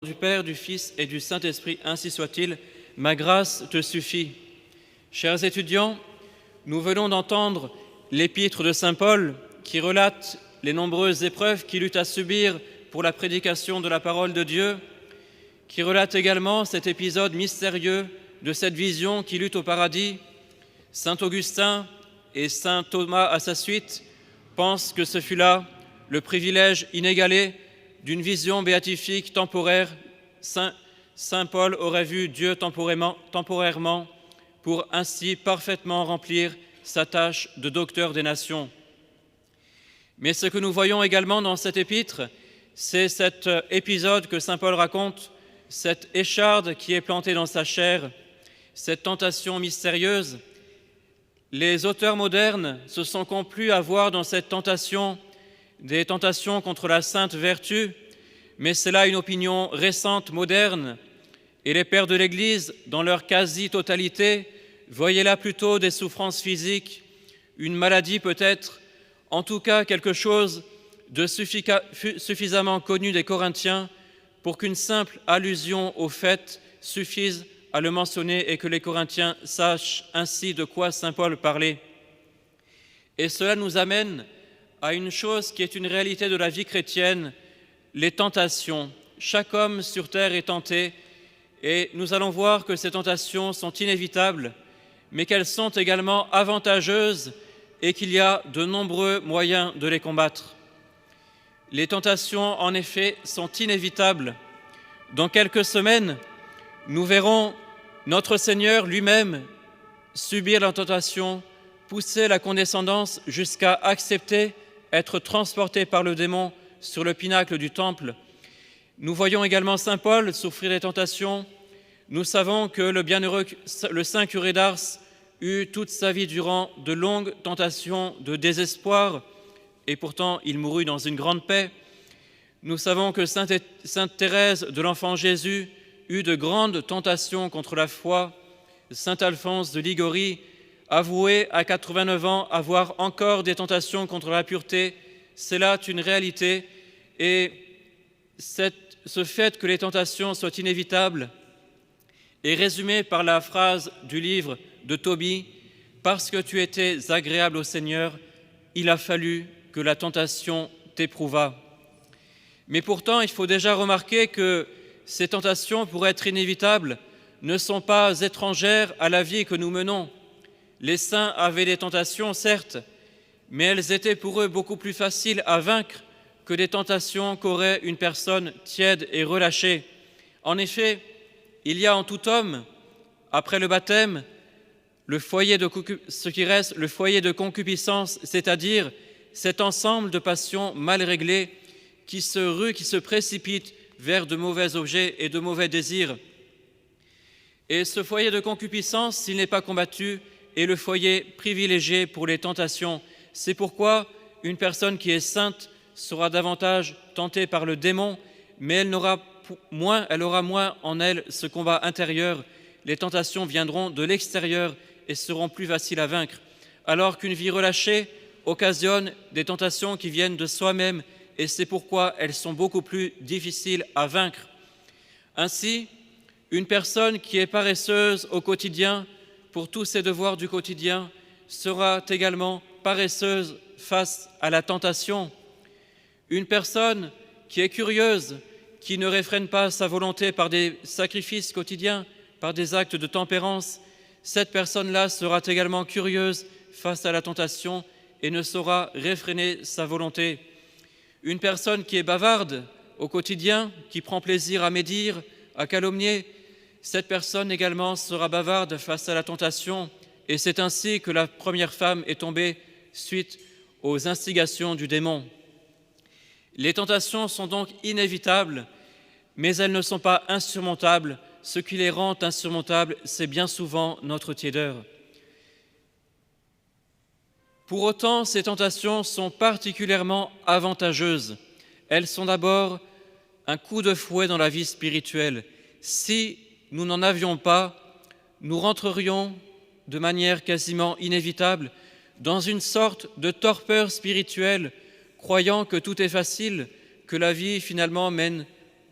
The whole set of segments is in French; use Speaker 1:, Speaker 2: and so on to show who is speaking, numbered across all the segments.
Speaker 1: Du Père, du Fils et du Saint-Esprit, ainsi soit-il. Ma grâce te suffit. Chers étudiants, nous venons d'entendre l'épître de Saint Paul qui relate les nombreuses épreuves qu'il eut à subir pour la prédication de la parole de Dieu, qui relate également cet épisode mystérieux de cette vision qu'il eut au paradis. Saint Augustin et Saint Thomas à sa suite pensent que ce fut là le privilège inégalé d'une vision béatifique temporaire. Saint Paul aurait vu Dieu temporairement pour ainsi parfaitement remplir sa tâche de docteur des nations. Mais ce que nous voyons également dans cet épître, c'est cet épisode que Saint Paul raconte, cette écharde qui est plantée dans sa chair, cette tentation mystérieuse. Les auteurs modernes se sont complu à voir dans cette tentation des tentations contre la sainte vertu, mais c'est là une opinion récente, moderne, et les pères de l'Église, dans leur quasi-totalité, voyaient là plutôt des souffrances physiques, une maladie peut-être, en tout cas quelque chose de suffisamment connu des Corinthiens pour qu'une simple allusion au fait suffise à le mentionner et que les Corinthiens sachent ainsi de quoi saint Paul parlait. Et cela nous amène à une chose qui est une réalité de la vie chrétienne, les tentations. Chaque homme sur terre est tenté et nous allons voir que ces tentations sont inévitables, mais qu'elles sont également avantageuses et qu'il y a de nombreux moyens de les combattre. Les tentations, en effet, sont inévitables. Dans quelques semaines, nous verrons notre Seigneur lui-même subir la tentation, pousser la condescendance jusqu'à accepter être transporté par le démon sur le pinacle du temple. Nous voyons également saint Paul souffrir des tentations. Nous savons que le bienheureux, le saint curé d'Ars, eut toute sa vie durant de longues tentations de désespoir, et pourtant il mourut dans une grande paix. Nous savons que sainte Thérèse de l'Enfant Jésus eut de grandes tentations contre la foi. Saint Alphonse de Ligorie avouait à 89 ans avoir encore des tentations contre la pureté. C'est là une réalité, et ce fait que les tentations soient inévitables est résumé par la phrase du livre de Tobie: « Parce que tu étais agréable au Seigneur, il a fallu que la tentation t'éprouvât. » Mais pourtant, il faut déjà remarquer que ces tentations, pour être inévitables, ne sont pas étrangères à la vie que nous menons. Les saints avaient des tentations, certes, mais elles étaient pour eux beaucoup plus faciles à vaincre que des tentations qu'aurait une personne tiède et relâchée. En effet, il y a en tout homme, après le baptême, ce qui reste le foyer de concupiscence, c'est-à-dire cet ensemble de passions mal réglées qui se ruent, qui se précipitent vers de mauvais objets et de mauvais désirs. Et ce foyer de concupiscence, s'il n'est pas combattu, est le foyer privilégié pour les tentations. C'est pourquoi une personne qui est sainte sera davantage tentée par le démon, mais elle aura moins en elle ce combat intérieur. Les tentations viendront de l'extérieur et seront plus faciles à vaincre, alors qu'une vie relâchée occasionne des tentations qui viennent de soi-même, et c'est pourquoi elles sont beaucoup plus difficiles à vaincre. Ainsi, une personne qui est paresseuse au quotidien, pour tous ses devoirs du quotidien, sera également paresseuse face à la tentation. Une personne qui est curieuse, qui ne réfrène pas sa volonté par des sacrifices quotidiens, par des actes de tempérance, cette personne-là sera également curieuse face à la tentation et ne saura réfréner sa volonté. Une personne qui est bavarde au quotidien, qui prend plaisir à médire, à calomnier, cette personne également sera bavarde face à la tentation, et c'est ainsi que la première femme est tombée suite aux instigations du démon. Les tentations sont donc inévitables, mais elles ne sont pas insurmontables. Ce qui les rend insurmontables, c'est bien souvent notre tiédeur. Pour autant, ces tentations sont particulièrement avantageuses. Elles sont d'abord un coup de fouet dans la vie spirituelle. Si nous n'en avions pas, nous rentrerions de manière quasiment inévitable dans une sorte de torpeur spirituelle, croyant que tout est facile, que la vie finalement mène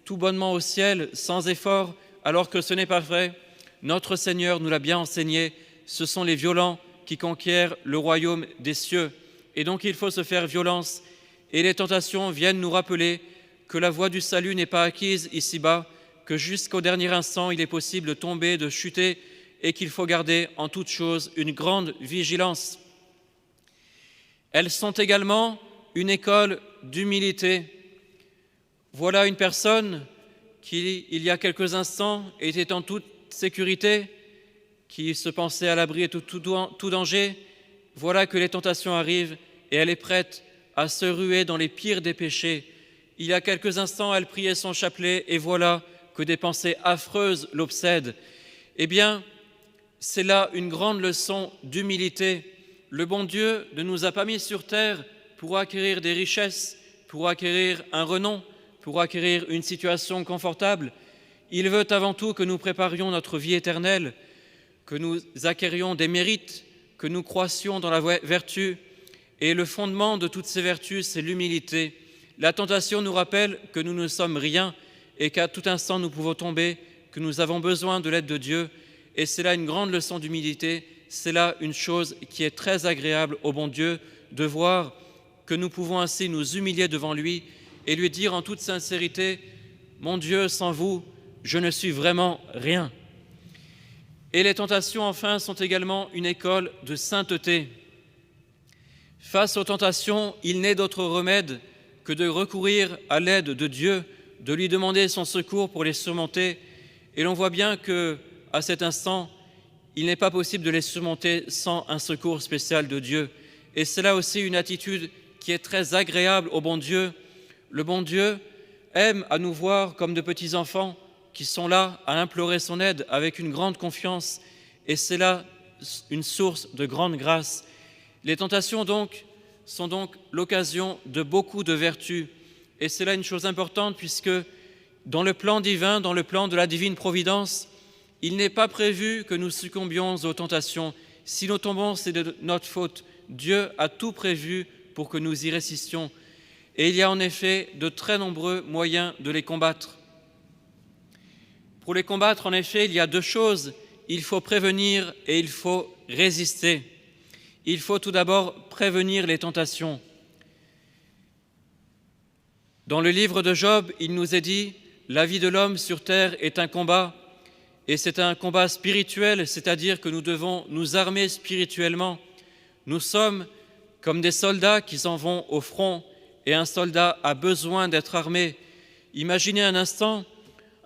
Speaker 1: tout bonnement au ciel, sans effort, alors que ce n'est pas vrai. Notre Seigneur nous l'a bien enseigné, ce sont les violents qui conquièrent le royaume des cieux. Et donc il faut se faire violence. Et les tentations viennent nous rappeler que la voie du salut n'est pas acquise ici-bas, que jusqu'au dernier instant, il est possible de tomber, de chuter, et qu'il faut garder en toute chose une grande vigilance. Elles sont également une école d'humilité. Voilà une personne qui, il y a quelques instants, était en toute sécurité, qui se pensait à l'abri de tout danger. Voilà que les tentations arrivent et elle est prête à se ruer dans les pires des péchés. Il y a quelques instants, elle priait son chapelet et voilà que des pensées affreuses l'obsèdent. Eh bien, c'est là une grande leçon d'humilité. Le bon Dieu ne nous a pas mis sur terre pour acquérir des richesses, pour acquérir un renom, pour acquérir une situation confortable. Il veut avant tout que nous préparions notre vie éternelle, que nous acquérions des mérites, que nous croissions dans la vertu. Et le fondement de toutes ces vertus, c'est l'humilité. La tentation nous rappelle que nous ne sommes rien et qu'à tout instant nous pouvons tomber, que nous avons besoin de l'aide de Dieu. Et c'est là une grande leçon d'humilité, c'est là une chose qui est très agréable au bon Dieu, de voir que nous pouvons ainsi nous humilier devant lui et lui dire en toute sincérité, « Mon Dieu, sans vous, je ne suis vraiment rien ». Et les tentations, enfin, sont également une école de sainteté. Face aux tentations, il n'est d'autre remède que de recourir à l'aide de Dieu, de lui demander son secours pour les surmonter. Et l'on voit bien qu'à cet instant, il n'est pas possible de les surmonter sans un secours spécial de Dieu. Et c'est là aussi une attitude qui est très agréable au bon Dieu. Le bon Dieu aime à nous voir comme de petits enfants qui sont là à implorer son aide avec une grande confiance. Et c'est là une source de grande grâce. Les tentations sont donc l'occasion de beaucoup de vertus. Et c'est là une chose importante puisque dans le plan divin, dans le plan de la divine providence, il n'est pas prévu que nous succombions aux tentations. Si nous tombons, c'est de notre faute. Dieu a tout prévu pour que nous y résistions. Et il y a en effet de très nombreux moyens de les combattre. Pour les combattre, en effet, il y a deux choses. Il faut prévenir et il faut résister. Il faut tout d'abord prévenir les tentations. Dans le livre de Job, il nous est dit « La vie de l'homme sur terre est un combat ». Et c'est un combat spirituel, c'est-à-dire que nous devons nous armer spirituellement. Nous sommes comme des soldats qui s'en vont au front et un soldat a besoin d'être armé. Imaginez un instant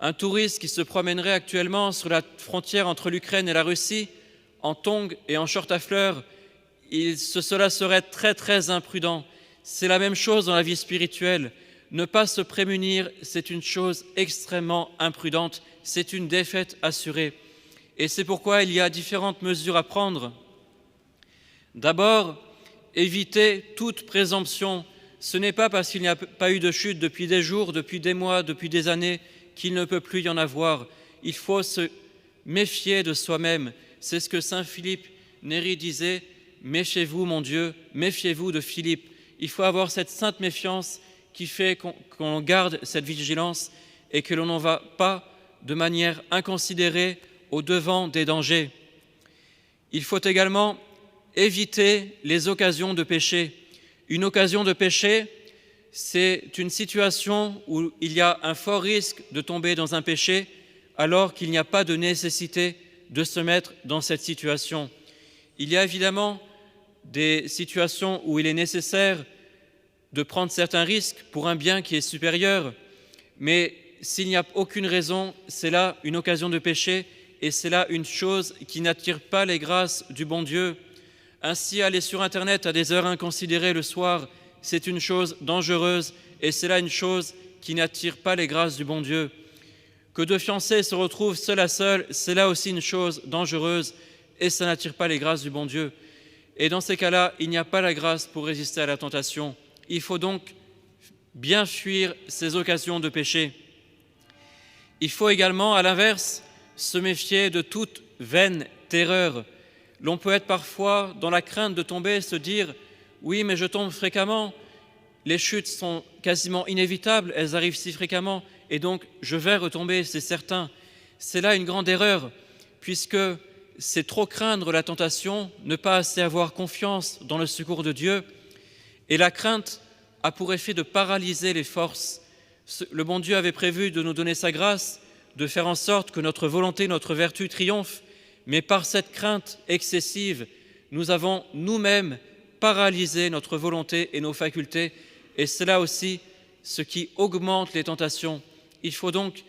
Speaker 1: un touriste qui se promènerait actuellement sur la frontière entre l'Ukraine et la Russie en tongs et en short à fleurs. Cela serait très très imprudent. C'est la même chose dans la vie spirituelle. Ne pas se prémunir, c'est une chose extrêmement imprudente, c'est une défaite assurée. Et c'est pourquoi il y a différentes mesures à prendre. D'abord, éviter toute présomption. Ce n'est pas parce qu'il n'y a pas eu de chute depuis des jours, depuis des mois, depuis des années, qu'il ne peut plus y en avoir. Il faut se méfier de soi-même. C'est ce que saint Philippe Néri disait, « Méfiez-vous, mon Dieu, méfiez-vous de Philippe ». Il faut avoir cette sainte méfiance qui fait qu'on garde cette vigilance et que l'on n'en va pas de manière inconsidérée au-devant des dangers. Il faut également éviter les occasions de péché. Une occasion de péché, c'est une situation où il y a un fort risque de tomber dans un péché alors qu'il n'y a pas de nécessité de se mettre dans cette situation. Il y a évidemment des situations où il est nécessaire de prendre certains risques pour un bien qui est supérieur, mais s'il n'y a aucune raison, c'est là une occasion de péché et c'est là une chose qui n'attire pas les grâces du bon Dieu. Ainsi, aller sur Internet à des heures inconsidérées le soir, c'est une chose dangereuse et c'est là une chose qui n'attire pas les grâces du bon Dieu. Que deux fiancés se retrouvent seuls à seuls, c'est là aussi une chose dangereuse et ça n'attire pas les grâces du bon Dieu. Et dans ces cas-là, il n'y a pas la grâce pour résister à la tentation. Il faut donc bien fuir ces occasions de péché. Il faut également, à l'inverse, se méfier de toute vaine terreur. L'on peut être parfois dans la crainte de tomber et se dire « Oui, mais je tombe fréquemment, les chutes sont quasiment inévitables, elles arrivent si fréquemment. » et donc je vais retomber, c'est certain. C'est là une grande erreur, puisque c'est trop craindre la tentation, ne pas assez avoir confiance dans le secours de Dieu, et la crainte a pour effet de paralyser les forces. Le bon Dieu avait prévu de nous donner sa grâce, de faire en sorte que notre volonté, notre vertu triomphe, mais par cette crainte excessive, nous avons nous-mêmes paralysé notre volonté et nos facultés, et c'est là aussi ce qui augmente les tentations. Il faut donc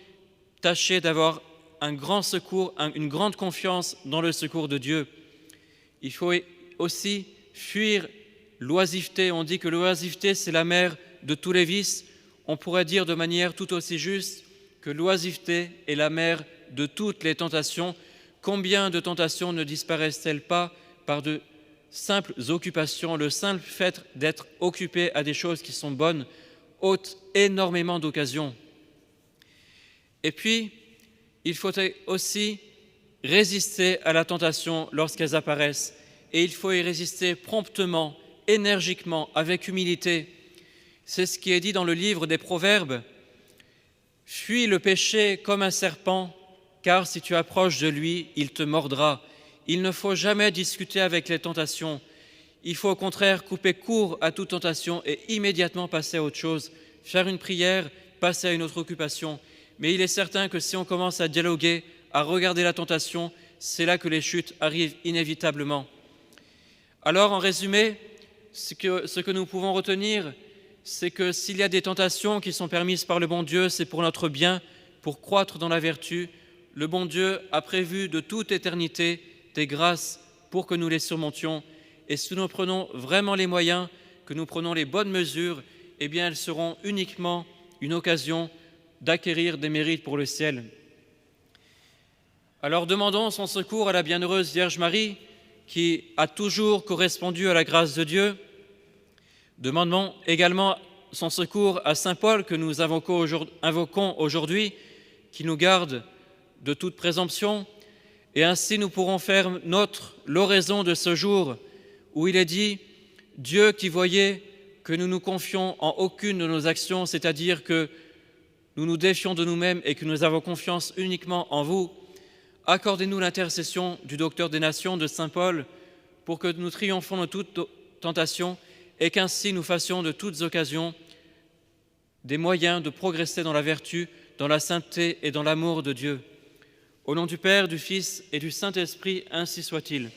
Speaker 1: tâcher d'avoir un grand secours, une grande confiance dans le secours de Dieu. Il faut aussi fuir l'oisiveté. On dit que l'oisiveté, c'est la mère de tous les vices. On pourrait dire de manière tout aussi juste que l'oisiveté est la mère de toutes les tentations. Combien de tentations ne disparaissent-elles pas par de simples occupations? Le simple fait d'être occupé à des choses qui sont bonnes ôte énormément d'occasions. Et puis, il faut aussi résister à la tentation lorsqu'elles apparaissent. Et il faut y résister promptement, énergiquement, avec humilité. C'est ce qui est dit dans le livre des Proverbes. « Fuis le péché comme un serpent, car si tu approches de lui, il te mordra. » Il ne faut jamais discuter avec les tentations. Il faut au contraire couper court à toute tentation et immédiatement passer à autre chose, faire une prière, passer à une autre occupation. Mais il est certain que si on commence à dialoguer, à regarder la tentation, c'est là que les chutes arrivent inévitablement. Alors, en résumé, ce que nous pouvons retenir, c'est que s'il y a des tentations qui sont permises par le bon Dieu, c'est pour notre bien, pour croître dans la vertu. Le bon Dieu a prévu de toute éternité des grâces pour que nous les surmontions. Et si nous prenons vraiment les moyens, que nous prenons les bonnes mesures, eh bien, elles seront uniquement une occasion d'acquérir des mérites pour le ciel. Alors demandons son secours à la bienheureuse Vierge Marie, qui a toujours correspondu à la grâce de Dieu. Demandons également son secours à Saint Paul, que nous invoquons aujourd'hui, qui nous garde de toute présomption. Et ainsi nous pourrons faire notre l'oraison de ce jour, où il est dit « Dieu qui voyait que nous nous confions en aucune de nos actions, c'est-à-dire que nous nous défions de nous-mêmes et que nous avons confiance uniquement en vous, accordez-nous l'intercession du Docteur des Nations, de Saint Paul, pour que nous triomphons de toute tentation et qu'ainsi nous fassions de toutes occasions des moyens de progresser dans la vertu, dans la sainteté et dans l'amour de Dieu. Au nom du Père, du Fils et du Saint-Esprit, ainsi soit-il.